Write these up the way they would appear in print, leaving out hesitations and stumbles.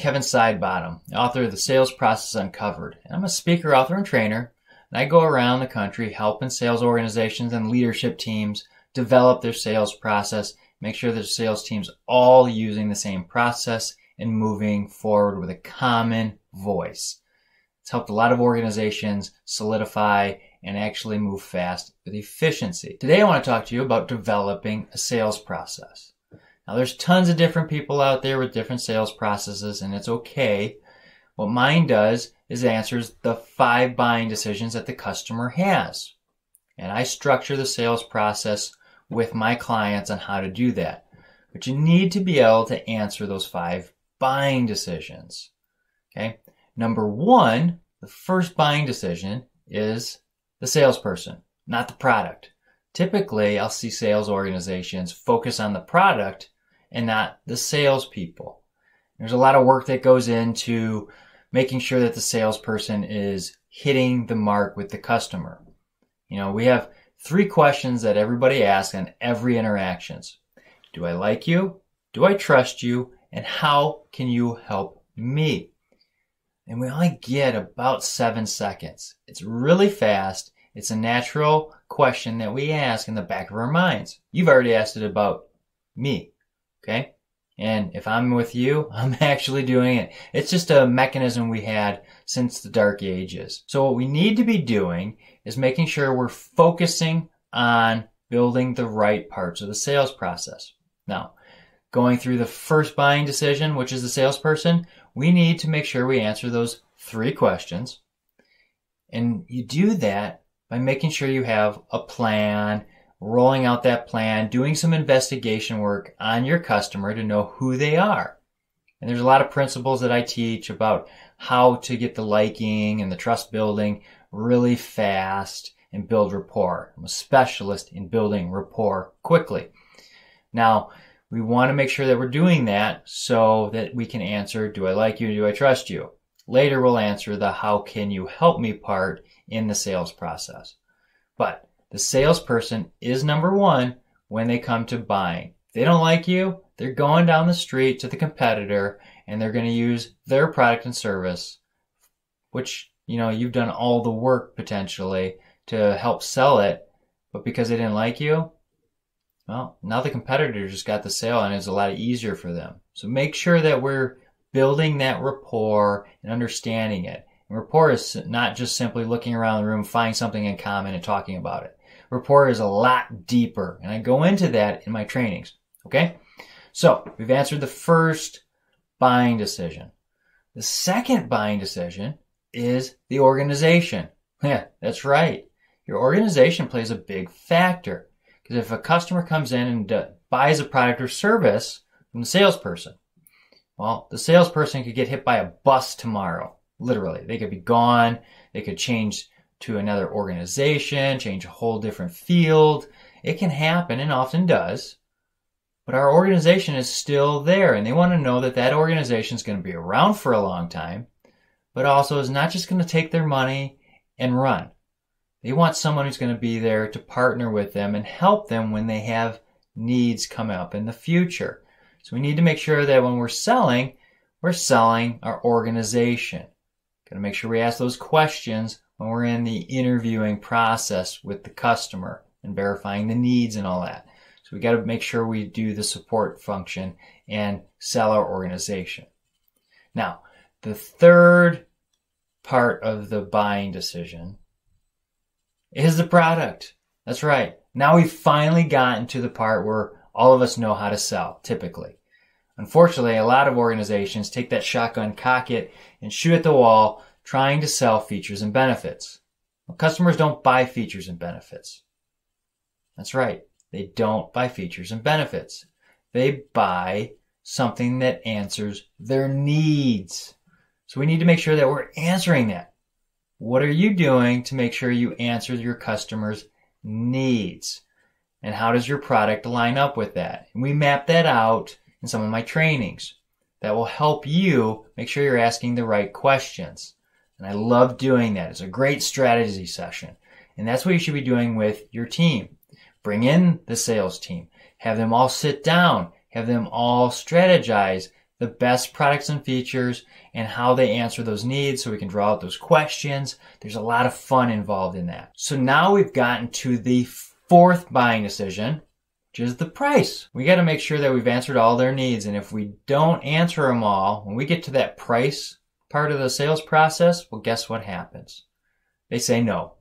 Kevin Sidebottom, author of The Sales Process Uncovered. And I'm a speaker, author, and trainer, and I go around the country helping sales organizations and leadership teams develop their sales process, make sure their sales teams all using the same process and moving forward with a common voice. It's helped a lot of organizations solidify and actually move fast with efficiency. Today I want to talk to you about developing a sales process. Now there's tons of different people out there with different sales processes, and it's okay. What mine does is answers the 5 buying decisions that the customer has. And I structure the sales process with my clients on how to do that. But you need to be able to answer those 5 buying decisions. Okay? Number 1, the first buying decision is the salesperson, not the product. Typically, I'll see sales organizations focus on the product and not the salespeople. There's a lot of work that goes into making sure that the salesperson is hitting the mark with the customer. You know, we have 3 questions that everybody asks on every interactions. Do I like you? Do I trust you? And how can you help me? And we only get about 7 seconds. It's really fast. It's a natural question that we ask in the back of our minds. You've already asked it about me, okay? And if I'm with you, I'm actually doing it. It's just a mechanism we had since the dark ages. So what we need to be doing is making sure we're focusing on building the right parts of the sales process. Now, going through the first buying decision, which is the salesperson, we need to make sure we answer those 3 questions. And you do that by making sure you have a plan, rolling out that plan, doing some investigation work on your customer to know who they are. And there's a lot of principles that I teach about how to get the liking and the trust building really fast and build rapport. I'm a specialist in building rapport quickly. Now, we want to make sure that we're doing that so that we can answer, do I like you, do I trust you? Later we'll answer the how can you help me part in the sales process. But the salesperson is number 1 when they come to buying. If they don't like you, they're going down the street to the competitor and they're going to use their product and service, which, you know, you've done all the work potentially to help sell it, but because they didn't like you, well, now the competitor just got the sale and it's a lot easier for them. So make sure that we're building that rapport and understanding it. And rapport is not just simply looking around the room, finding something in common and talking about it. Rapport is a lot deeper, and I go into that in my trainings. Okay? So we've answered the first buying decision. The second buying decision is the organization. Yeah, that's right. Your organization plays a big factor. Because if a customer comes in and buys a product or service from the salesperson, well, the salesperson could get hit by a bus tomorrow. Literally. They could be gone. They could change to another organization, change a whole different field. It can happen and often does. But our organization is still there, and they want to know that that organization is going to be around for a long time, but also is not just going to take their money and run. They want someone who's going to be there to partner with them and help them when they have needs come up in the future. So we need to make sure that when we're selling our organization. Got to make sure we ask those questions when we're in the interviewing process with the customer and verifying the needs and all that. So we got to make sure we do the support function and sell our organization. Now, the third part of the buying decision is the product. That's right. Now we've finally gotten to the part where all of us know how to sell, typically. Unfortunately, a lot of organizations take that shotgun, cock it, and shoot at the wall, trying to sell features and benefits. Well, customers don't buy features and benefits. That's right. They don't buy features and benefits. They buy something that answers their needs. So we need to make sure that we're answering that. What are you doing to make sure you answer your customers' needs? And how does your product line up with that? And we map that out in some of my trainings. That will help you make sure you're asking the right questions. And I love doing that. It's a great strategy session. And that's what you should be doing with your team. Bring in the sales team. Have them all sit down. Have them all strategize. the best products and features and how they answer those needs so we can draw out those questions. There's a lot of fun involved in that. So now we've gotten to the fourth buying decision, which is the price. We got to make sure that we've answered all their needs. And if we don't answer them all, when we get to that price part of the sales process, well, guess what happens? They say no.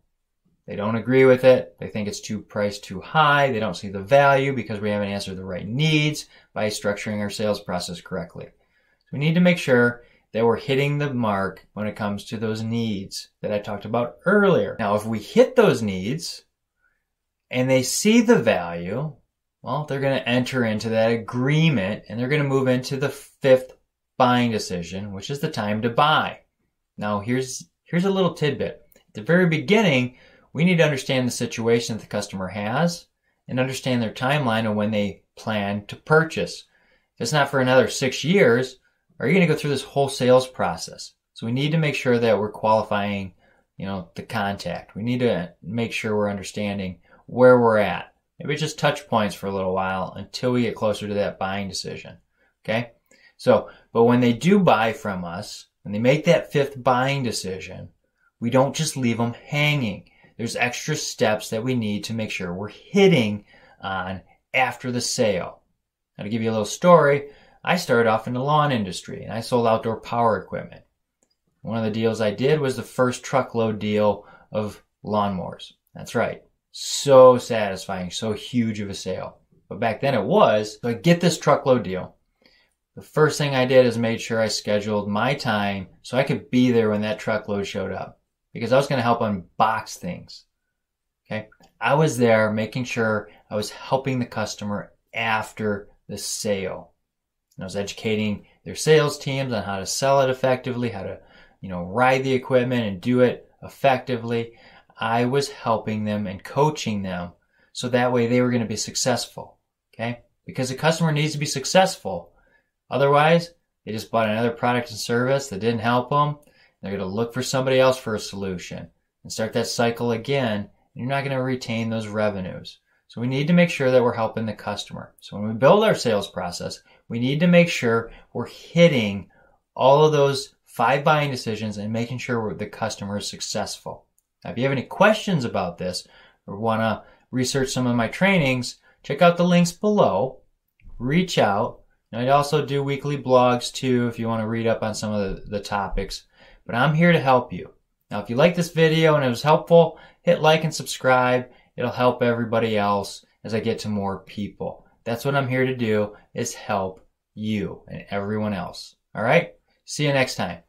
They don't agree with it. They think it's priced too high. They don't see the value because we haven't answered the right needs by structuring our sales process correctly. So we need to make sure that we're hitting the mark when it comes to those needs that I talked about earlier. Now, if we hit those needs and they see the value, well, they're going to enter into that agreement and they're going to move into the fifth buying decision, which is the time to buy. Now, here's a little tidbit. At the very beginning, we need to understand the situation that the customer has and understand their timeline of when they plan to purchase. If it's not for another 6 years, are you going to go through this whole sales process? So we need to make sure that we're qualifying, the contact. We need to make sure we're understanding where we're at. Maybe just touch points for a little while until we get closer to that buying decision. Okay? So, but when they do buy from us, when they make that fifth buying decision, we don't just leave them hanging. There's extra steps that we need to make sure we're hitting on after the sale. Now, to give you a little story, I started off in the lawn industry and I sold outdoor power equipment. One of the deals I did was the first truckload deal of lawnmowers. That's right. So satisfying, so huge of a sale. But back then it was. So I get this truckload deal. The first thing I did is made sure I scheduled my time so I could be there when that truckload showed up, because I was going to help unbox things. Okay? I was there making sure I was helping the customer after the sale. And I was educating their sales teams on how to sell it effectively, how to, ride the equipment and do it effectively. I was helping them and coaching them so that way they were going to be successful. Okay? Because the customer needs to be successful. Otherwise, they just bought another product and service that didn't help them. They're going to look for somebody else for a solution and start that cycle again. And you're not going to retain those revenues. So we need to make sure that we're helping the customer. So when we build our sales process, we need to make sure we're hitting all of those 5 buying decisions and making sure the customer is successful. Now, if you have any questions about this or want to research some of my trainings, check out the links below. Reach out. And I also do weekly blogs too if you want to read up on some of the topics. But I'm here to help you. Now, if you like this video and it was helpful, hit like and subscribe. It'll help everybody else as I get to more people. That's what I'm here to do, is help you and everyone else. All right? See you next time.